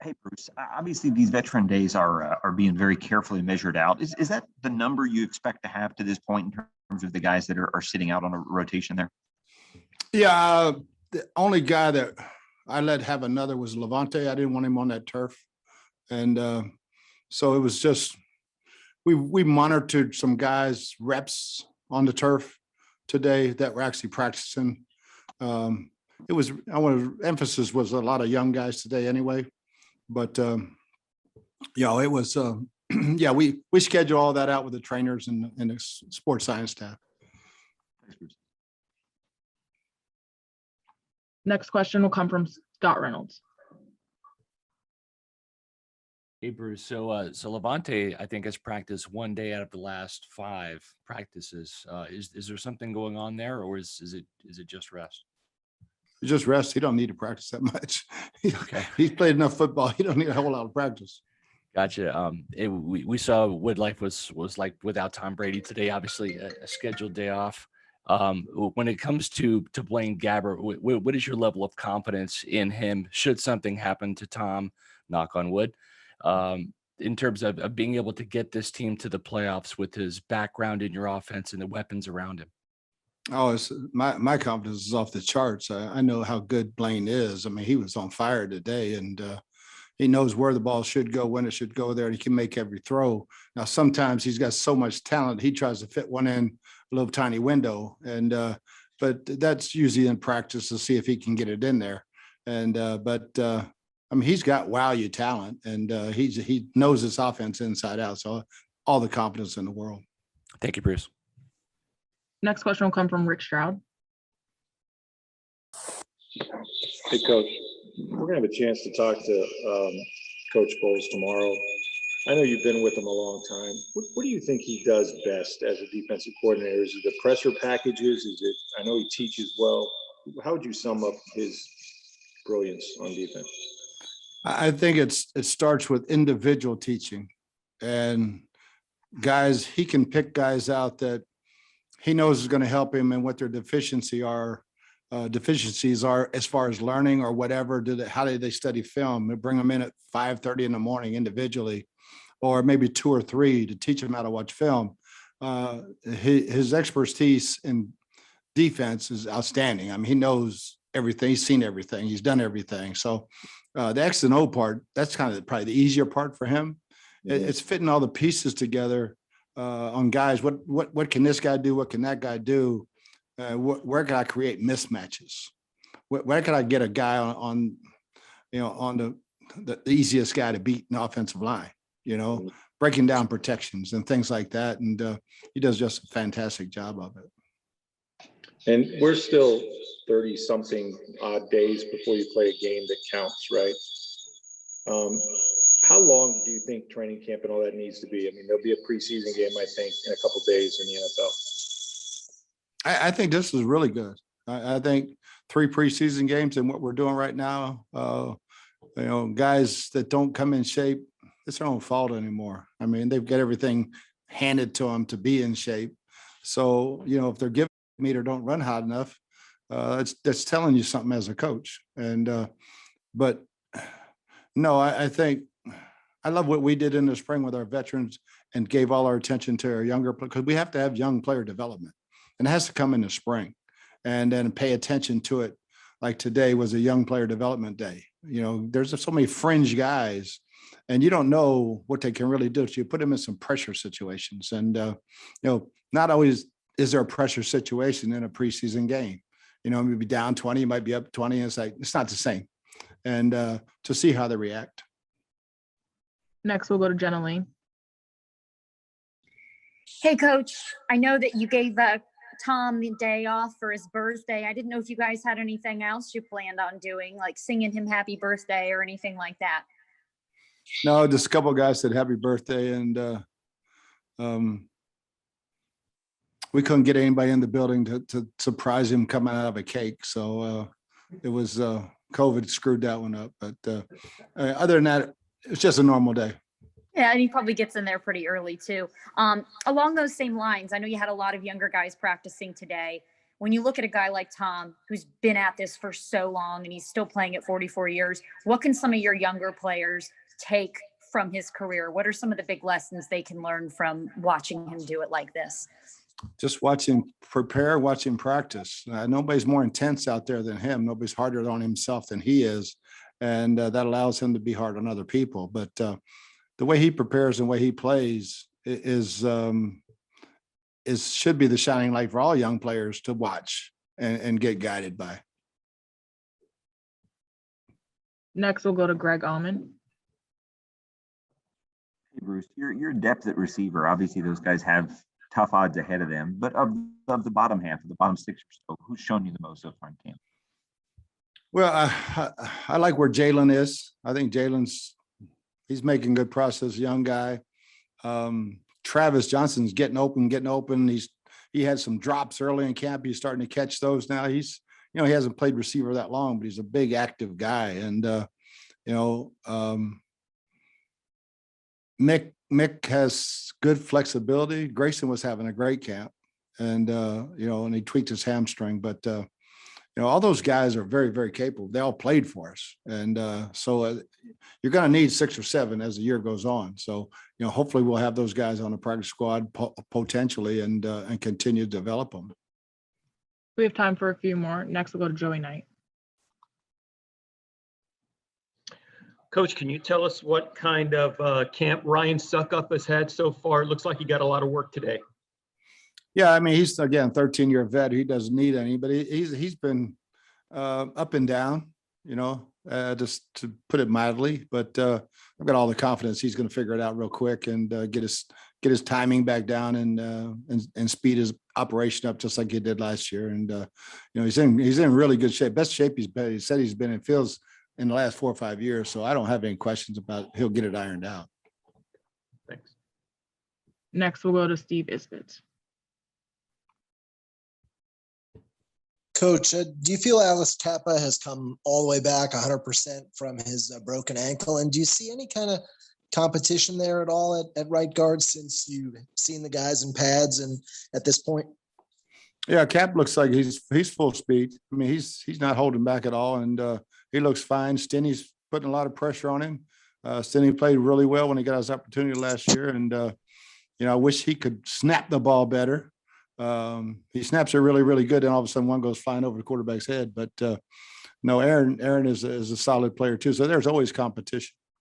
Hey, Bruce. Obviously, these veteran days are being very carefully measured out. Is that the number you expect to have to this point in terms of the guys that are sitting out on a rotation there? Yeah, the only guy that I let have another was Levante. I didn't want him on that turf, and so it was just we monitored some guys' reps on the turf today that were actually practicing. Um, it was I want to emphasis was a lot of young guys today anyway, but it was yeah we schedule all that out with the trainers and the sports science staff. Thanks, Bruce. Next question will come from Scott Reynolds. Hey, Bruce. So Levante, I think, has practiced one day out of the last 5 practices. Is there something going on there, or is it just rest? Just rest. He don't need to practice that much. Okay. He's played enough football. He don't need a whole lot of practice. Gotcha. We saw what life was like without Tom Brady today. Obviously, a scheduled day off. When it comes to Blaine Gabbert, what is your level of confidence in him? Should something happen to Tom, knock on wood, in terms of being able to get this team to the playoffs with his background in your offense and the weapons around him? Oh, it's my confidence is off the charts. I know how good Blaine is. I mean, he was on fire today, and he knows where the ball should go, when it should go there, and he can make every throw. Now, sometimes he's got so much talent, he tries to fit one in a little tiny window, and but that's usually in practice to see if he can get it in there. And I mean, he's got value talent, and he knows his offense inside out. So all the confidence in the world. Thank you, Bruce. Next question will come from Rick Stroud. Hey, Coach. We're going to have a chance to talk to Coach Bowles tomorrow. I know you've been with him a long time. What do you think he does best as a defensive coordinator? Is it the pressure packages? Is it? I know he teaches well. How would you sum up his brilliance on defense? I think it starts with individual teaching, and guys, he can pick guys out that he knows is going to help him and what their deficiencies are as far as learning or whatever. How did they study film? They bring them in at 5:30 in the morning individually, or maybe 2 or 3 to teach them how to watch film. His expertise in defense is outstanding. I mean, he knows everything. He's seen everything. He's done everything. So the X and O part, that's kind of probably the easier part for him. It's fitting all the pieces together on guys. What can this guy do? What can that guy do? Where can I create mismatches? Where can I get a guy on the easiest guy to beat in the offensive line? Breaking down protections and things like that. And he does just a fantastic job of it. And we're still 30-something odd days before you play a game that counts, right? How long do you think training camp and all that needs to be? I mean, there'll be a preseason game, I think, in a couple of days in the NFL. I think this is really good. I think 3 preseason games and what we're doing right now, guys that don't come in shape, it's their own fault anymore. I mean, they've got everything handed to them to be in shape. So, if they're giving meat or don't run hot enough, that's telling you something as a coach. And but no, I think I love what we did in the spring with our veterans and gave all our attention to our younger, because we have to have young player development, and it has to come in the spring, and then pay attention to it. Like today was a young player development day. There's so many fringe guys, and you don't know what they can really do. So you put them in some pressure situations, and not always is there a pressure situation in a preseason game. Maybe down 20, you might be up 20, and it's not the same. And to see how they react. Next, we'll go to Jenna Lane. Hey, Coach. I know that you gave Tom the day off for his birthday. I didn't know if you guys had anything else you planned on doing, like singing him happy birthday or anything like that. No, just a couple of guys said happy birthday, and we couldn't get anybody in the building to surprise him coming out of a cake. So it was COVID screwed that one up. But other than that, it's just a normal day. Yeah, and he probably gets in there pretty early too. Along those same lines, I know you had a lot of younger guys practicing today. when you look at a guy like Tom, who's been at this for so long and he's still playing at 44 years, what can some of your younger players take from his career? What are some of the big lessons they can learn from watching him do it like this? Just watch him prepare, watch him practice. Nobody's more intense out there than him. Nobody's harder on himself than he is. And that allows him to be hard on other people. But the way he prepares and the way he plays should be the shining light for all young players to watch and get guided by. Next, we'll go to Greg Allman. Hey, Bruce, your depth at receiver, obviously those guys have tough odds ahead of them, but of the bottom half, of the bottom six or so, who's shown you the most so far in camp? Well, I like where Jalen is. I think he's making good process, young guy. Travis Johnson's getting open. He had some drops early in camp. He's starting to catch those now. He hasn't played receiver that long, but he's a big active guy. And Mick has good flexibility. Grayson was having a great camp, and and he tweaked his hamstring. But all those guys are very, very capable. They all played for us, and so you're going to need 6 or 7 as the year goes on. So hopefully we'll have those guys on the practice squad potentially, and continue to develop them. We have time for a few more. Next, we'll go to Joey Knight. Coach, can you tell us what kind of camp Ryan Succop has had so far? It looks like he got a lot of work today. Yeah, I mean, he's, again, 13-year vet. He doesn't need any, but he's been up and down, just to put it mildly. But I've got all the confidence he's going to figure it out real quick and get his timing back down and speed his operation up just like he did last year. And he's in really good shape, best shape he said he's been in fields in the last 4 or 5 years. So I don't have any questions about he'll get it ironed out. Thanks. Next, we'll go to Steve Isbitz. Coach, do you feel Alex Kappa has come all the way back 100% from his broken ankle? And do you see any kind of competition there at all at right guard since you've seen the guys in pads and at this point? Yeah, Cap looks like he's full speed. I mean, he's not holding back at all, and he looks fine. Stinney's putting a lot of pressure on him. Stinney played really well when he got his opportunity last year, and I wish he could snap the ball better. He snaps it really, really good, and all of a sudden one goes flying over the quarterback's head. But no, Aaron is a solid player too. So there's always competition.